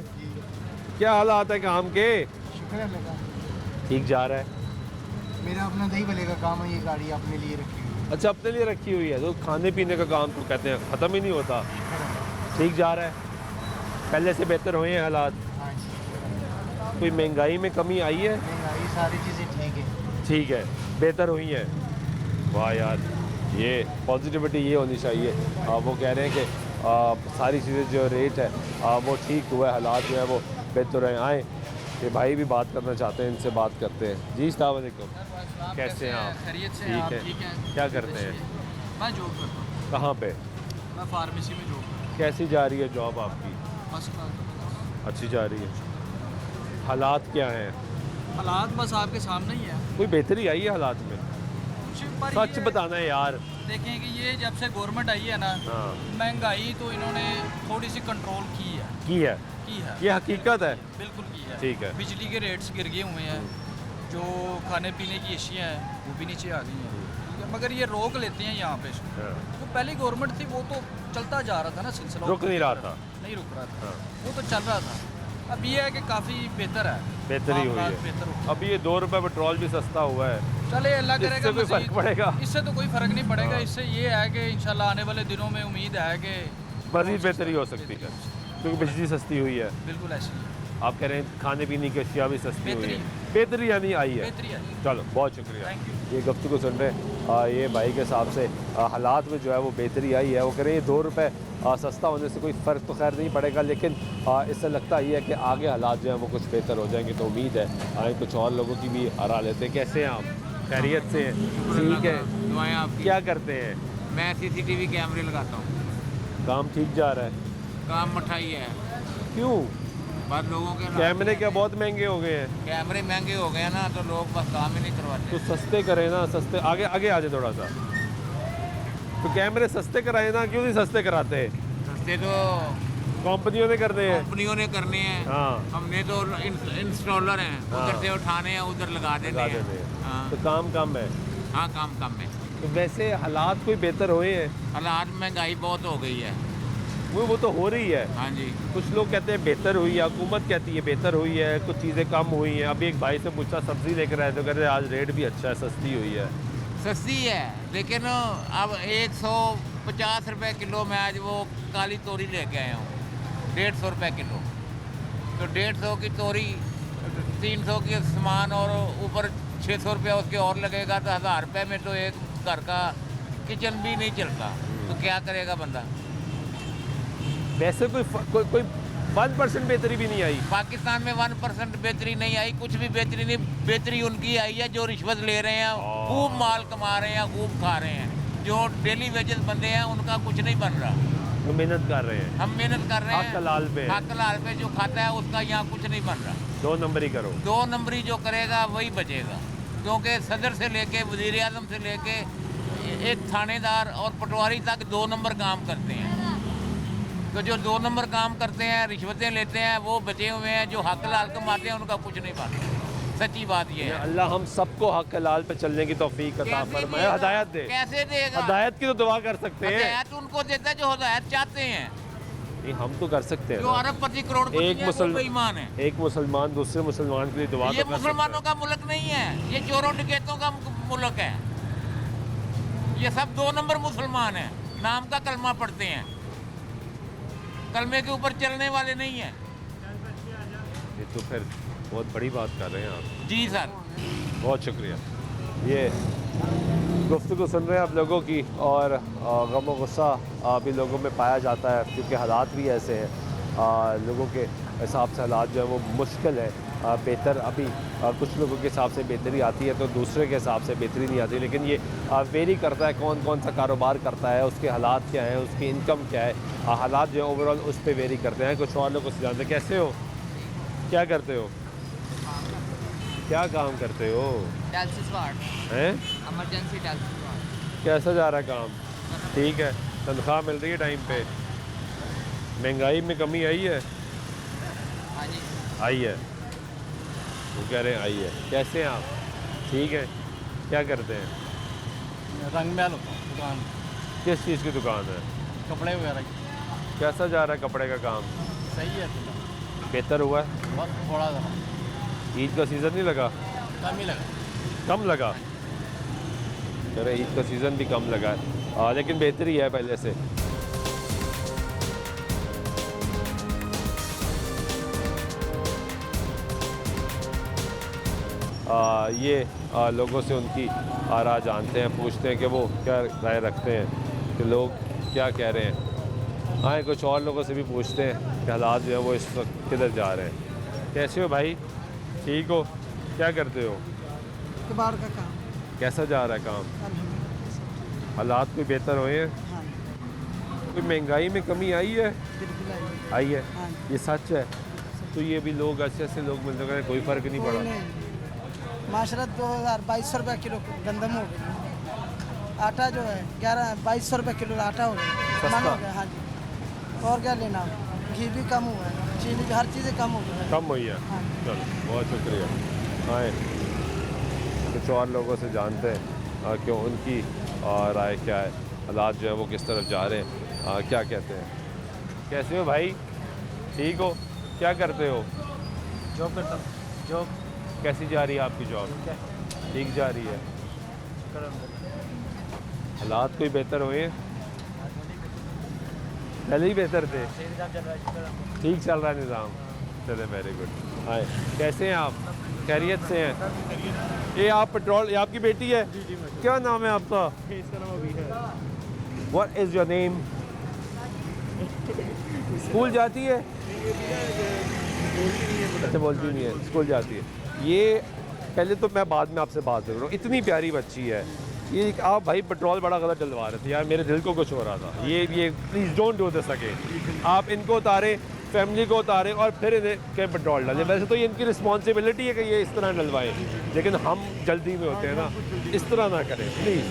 क्या हालात है काम के? शुक्र है अल्लाह का। ठीक जा रहा है? मेरा अपना दही भले का काम है, ये गाड़ी अपने लिए रखी हुई है। अच्छा, अपने लिए रखी हुई है। तो खाने पीने का काम तो कहते हैं ख़त्म ही नहीं होता। ठीक जा रहा है? पहले से बेहतर हुए हैं हालात? हाँ जी। कोई महंगाई में कमी आई है? महंगाई सारी चीज़ें ठीक है। ठीक है, बेहतर हुई हैं। वाह यार, ये पॉजिटिविटी ये होनी चाहिए। वो कह रहे हैं कि सारी चीज़ें जो रेट है वो ठीक हुआ है, हालात जो है वो बेहतर हैं। आए ये भाई भी बात करना चाहते हैं, इनसे बात करते हैं। जी अस्सलाम वालेकुम, कैसे हैं आप? खैरियत से ठीक आप? है। ठीक है। क्या करते हैं? मैं जॉब करता हूँ। कहाँ पे? मैं फार्मेसी में जॉब करता कैसी जा रही है जॉब आपकी? हूँ। First class. अच्छी जा रही है। हालात क्या हैं? हालात बस आपके सामने ही है। कोई बेहतरी आई है हालात में? सच बताना है यार। देखें कि ये जब से गवर्नमेंट आई है ना, हाँ महंगाई तो इन्होंने थोड़ी सी कंट्रोल की है। की है, ये हकीकत है। बिल्कुल की है। ठीक है। बिजली के रेट्स गिर गए हुए हैं, जो खाने पीने की अशियाँ हैं वो भी नीचे आ गई हैं। ठीक है, मगर ये रोक लेते हैं यहाँ पे। जो पहली गवर्नमेंट थी वो तो चलता जा रहा था ना सिलसिला, रुक नहीं रहा था। नहीं रुक रहा था, वो तो चल रहा था। अब ये है कि काफ़ी बेहतर है, बेहतरी हुई मामलात है। बेहतर हो अब ये 2 रुपये पेट्रोल भी सस्ता हुआ है। चले अल्लाह करेगा इससे कोई फर्क पड़ेगा? इससे तो कोई फ़र्क नहीं पड़ेगा। हाँ। इससे ये है कि इंशाल्लाह आने वाले दिनों में उम्मीद है कि मज़ीद बेहतरी हो सकती है, क्योंकि बिजली सस्ती हुई है। बिल्कुल ऐसी है। आप कह रहे हैं खाने पीने की अशिया भी सस्ती हुई बेहतरी है। बेहतरी यानी आई है। बेहतरी है। चलो बहुत शुक्रिया। Thank you. ये गुफ्तगू सुन रहे हैं, ये भाई के हिसाब से हालात में जो है वो बेहतरी आई है। वो कह रहे हैं 2 रुपये सस्ता होने से कोई फ़र्क तो खैर नहीं पड़ेगा, लेकिन इससे लगता ही है कि आगे हालात जो है वो कुछ बेहतर हो जाएंगे। तो उम्मीद है आए कुछ और लोगों की भी आरा लेते हैं। कैसे हैं आप? खैरियत से हैं? ठीक है। दुआएं आपकी। क्या करते हैं? मैं CCTV कैमरे लगाता हूँ। काम ठीक जा रहा है? काम मठाई है, क्यों? बस लोगों के कैमरे क्या बहुत महंगे हो गए हैं? कैमरे महंगे हो गए ना, तो लोग बस काम ही नहीं करवाते। तो सस्ते करें ना, सस्ते। आगे आगे आ जाए थोड़ा सा। तो कैमरे सस्ते कराए ना, क्यों नहीं सस्ते कराते? सस्ते तो कंपनियों ने करने हैं। कंपनियों ने करने हैं। हाँ हमने तो इंस्टॉलर हैं, हाँ। उधर से उठाने हैं, उधर लगा देते लगा हैं। देते हैं। हाँ तो काम कम है। हाँ, काम कम है। तो वैसे हालात कोई बेहतर हुए हैं? हालात महंगाई बहुत हो गई है। वो तो हो रही है। हाँ जी। कुछ लोग कहते हैं बेहतर हुई है, हुकूमत कहती है बेहतर हुई है, कुछ चीज़ें कम हुई हैं। अभी एक भाई से पूछा सब्ज़ी लेकर आए तो कहते हैं आज रेट भी अच्छा है, सस्ती हुई है। सस्ती है, लेकिन अब 150 रुपये किलो में आज वो काली तोरी लेके आया हूँ, 150 रुपये किलो। तो 150 की तोरी 300 के सामान और ऊपर 600 रुपया उसके और लगेगा तो 1000 रुपये में तो एक घर का किचन भी नहीं चलता, तो क्या करेगा बंदा। वैसे कोई 1% बेहतरी भी नहीं आई। पाकिस्तान में 1% बेहतरी नहीं आई, कुछ भी बेहतरी नहीं। बेहतरी उनकी आई है जो रिश्वत ले रहे हैं, खूब माल कमा रहे हैं, खूब खा रहे हैं। जो डेली वेजेस बंदे हैं उनका कुछ नहीं बन रहा। तो मेहनत कर रहे हैं, हम मेहनत कर रहे हैं, हक हलाल पे हक हलाल पे जो खाता है उसका यहाँ कुछ नहीं बन रहा। 2 नंबर ही करो। 2 नंबरी जो करेगा वही बचेगा, क्योंकि सदर से लेके वजीर आजम से लेके एक थानेदार और पटवारी तक 2 नंबर काम करते हैं। तो जो 2 नंबर काम करते हैं, रिश्वतें लेते हैं, वो बचे हुए हैं। जो हक हलाल कमाते हैं उनका कुछ नहीं बनता। सच्ची बात ये है। अल्लाह हम सबको हक हलाल पे चलने की तौफीक अता फरमाए, हिदायत दे। कैसे देगा? हिदायत की तो दुआ कर सकते हैं। हिदायत उनको देता है जो हिदायत चाहते हैं। नहीं, हम तो कर सकते हैं। जो अरबपति करोड़पति है वो बेईमान है। एक मुसलमान दूसरे मुसलमान के लिए दुआ ये मुसलमानों का मुल्क नहीं है, ये चोरों डकैतों का मुल्क है। ये सब 2 नंबर मुसलमान हैं, नाम का कलमा पढ़ते हैं, कलमे के ऊपर चलने वाले नहीं हैं। ये तो फिर बहुत बड़ी बात कर रहे हैं आप। जी सर, बहुत शुक्रिया। ये गुफ्तगू सुन रहे हैं आप लोगों की, और गम और गुस्सा भी लोगों में पाया जाता है, क्योंकि हालात भी ऐसे हैं। लोगों के हिसाब से हालात जो है वो मुश्किल है। बेहतर अभी कुछ लोगों के हिसाब से बेहतरी आती है तो दूसरे के हिसाब से बेहतरी नहीं आती, लेकिन ये वेरी करता है कौन कौन सा कारोबार करता है, उसके हालात क्या हैं, उसकी इनकम क्या है। हालात जो है ओवरऑल उस पर वेरी करते हैं। कुछ और लोगों से जानते हैं। कैसे हो, क्या करते हो, क्या काम करते हो? डायलिसिस वार्ड हैं? Emergency dialysis ward. कैसा जा रहा है काम? ठीक है, तनख्वाह मिल रही है टाइम पे? महंगाई में कमी आई है? हाँ जी आई है, वो कह रहे हैं आई है। कैसे हैं आप? ठीक है, क्या करते हैं? रंग महल होता हूँ, दुकान। किस चीज़ की दुकान है? कपड़े वगैरह की। कैसा जा रहा है कपड़े का काम? सही है, बेहतर हुआ है? बहुत थोड़ा सा ईद का सीज़न नहीं लगा? कम ही लगा। कम लगा? कह रहे ईद का सीज़न भी कम लगा है, लेकिन बेहतरी है पहले से। ये लोगों से उनकी आरा जानते हैं, पूछते हैं कि वो क्या राय रखते हैं, कि लोग क्या कह रहे हैं। हाँ, कुछ और लोगों से भी पूछते हैं कि हालात जो है वो इस वक्त किधर जा रहे हैं। कैसे हो भाई? ठीक हो? क्या करते हो? कबाड़ का काम। कैसा जा रहा है काम? हालात कोई बेहतर हुए हैं? हाँ। कोई महंगाई में कमी आई है? बिल्कुल आई है। हाँ। ये सच है। तो ये भी लोग अच्छे ऐसे लोग मिलते हैं, कोई फ़र्क नहीं पड़ा। माशरत 2200 रुपये किलो गंदम हो गई। आटा जो है 2200 रुपये किलो आटा हो गया, मन हो गया। हाँ जी, और क्या लेना? घी भी कम हुआ है, चीनी भी, हर चीज़ें कम हो गई है। कम हुई है। हाँ। चलो, बहुत शुक्रिया। आए कुछ और लोगों से जानते हैं कि उनकी राय क्या है, हालात जो है वो किस तरफ जा रहे हैं, क्या कहते हैं। कैसे हो भाई? ठीक हो? क्या करते हो? जॉब करता हूँ। जॉब कैसी जा रही है आपकी जॉब? ठीक जा रही है। हालात कोई बेहतर हुए हैं? पहले ही बेहतर थे? ठीक चल रहा है निज़ाम। चले, वेरी गुड। हाय, कैसे हैं आप? खैरियत से हैं? ये आप पेट्रोल, ये आपकी बेटी है? क्या नाम है आपका? इसका नाम अभी है। What is your name? School जाती है? अच्छा, बोलती नहीं है, स्कूल जाती है। ये पहले तो मैं बाद में आपसे बात कर रहा हूँ। इतनी प्यारी बच्ची है ये। आप भाई पेट्रोल बड़ा गलत डलवा रहे थे यार, मेरे दिल को कुछ हो रहा था। ये please don't do this again. आप इनको उतारें, फैमिली को उतारें और फिर इन्हें के पेट्रोल डालें। वैसे तो ये इनकी रिस्पॉन्सिबिलिटी है कि ये इस तरह डलवाएं, लेकिन हम जल्दी में होते हैं ना, इस तरह ना करें प्लीज़।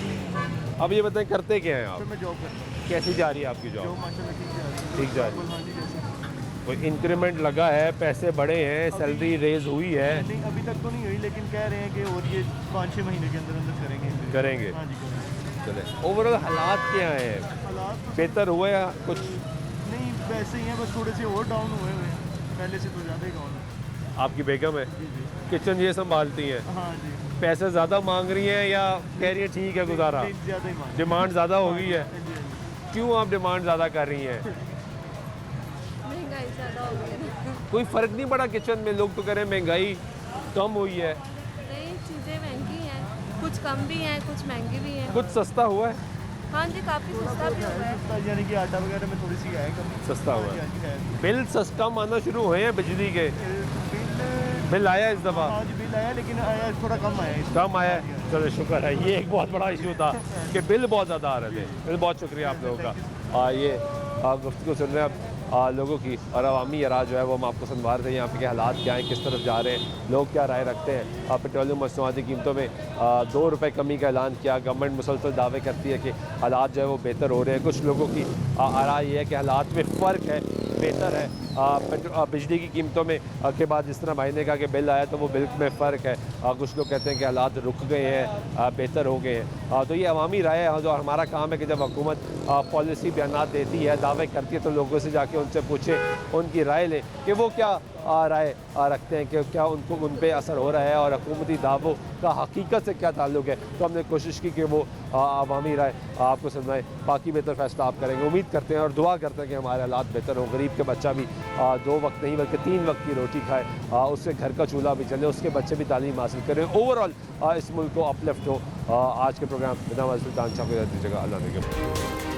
अब ये बताएं करते क्या हैं आप? मैं जॉब करता हूँ। कैसी जा रही है आपकी जॉब? माशाल्लाह ठीक जा रही है। कोई इंक्रीमेंट लगा है, पैसे बढ़े हैं, सैलरी रेज हुई है? नहीं, अभी तक तो नहीं हुई, लेकिन कह रहे हैं कि और ये 5-6 महीने के अंदर अंदर करेंगे। हाँ जी, चले। ओवरऑल हालात क्या हैं? हालात बेहतर हुए या कुछ? नहीं, वैसे ही हैं, बस थोड़े से और डाउन हुए हैं, पहले से तो ज़्यादा ही डाउन है। आपकी बेगम है? किचन ये संभालती हैं? हाँ जी। पैसे ज़्यादा मांग रही हैं या कह रही है ठीक है गुजारा? ज़्यादा ही मांग। डिमांड ज़्यादा हो गई है? क्यों आप डिमांड ज़्यादा कर रही हैं? महंगाई ज़्यादा हो गई है। कोई फ़र्क नहीं पड़ा किचन में? लोग तो कह रहे हैं महंगाई कम हुई है। नहीं, चीज़ें महंगी हैं, कुछ कम भी हैं, कुछ महंगी भी हैं। कुछ सस्ता हुआ है? हाँ जी, काफ़ी सस्ता भी हुआ है। यानी कि आटा वगैरह में थोड़ी सी है कमी। सस्ता हुआ हाँ जी, है। है। बिल सस्ता आना शुरू हुए हैं बिजली के? बिल आया इस दफ़ा? हाँ जी, बिल आया, लेकिन आया थोड़ा कम आया है। कम आया है, चलो शुक्र है। ये एक बहुत बड़ा इशू था कि बिल बहुत ज़्यादा आ रहे थे। बिल बहुत शुक्रिया आप लोगों का। ये गुफ्तगू सुन रहे हैं आप लोगों की, और अवामी आरा जो है वो हम आपको सुनवा रहे थे यहाँ पे के हालात क्या हैं, किस तरफ जा रहे हैं, लोग क्या राय रखते हैं। पेट्रोलियम मसनूआती कीमतों में 2 रुपये कमी का ऐलान किया। गवर्नमेंट मुसलसल दावे करती है कि हालात जो है वो बेहतर हो रहे हैं। कुछ लोगों की आरा ये है कि हालात में फ़र्क है, बेहतर है। बिजली की कीमतों में के बाद जिस तरह भाई ने कहा कि बिल आया तो वो बिल में फ़र्क है। कुछ लोग कहते हैं कि हालात रुक गए हैं, बेहतर हो गए हैं। तो ये अवामी राय है, जो हमारा काम है कि जब हुकूमत पॉलिसी बयान देती है, दावे करती है, तो लोगों से जाके उनसे पूछें, उनकी राय लें कि वो क्या राय रखते हैं, कि क्या उनको उन पर असर हो रहा है और हुकूमती दावों का हकीकत से क्या ताल्लुक़ है। तो हमने कोशिश की कि वो अवामी राय आपको सुनवाएं। बाकी बेहतर फैसला आप करेंगे, उम्मीद करते हैं और दुआ करते हैं कि हमारे हालात बेहतर हों। गरीब के बच्चा भी 2 वक्त नहीं बल्कि 3 वक्त की रोटी खाए, उससे घर का चूल्हा भी चले, उसके बच्चे भी तालीम हासिल करें। ओवरऑल इस मुल्क को अपलिफ्ट हो। आज के प्रोग्राम बिना सुल्तान शाह को दीजिएगा। अल्लाह ने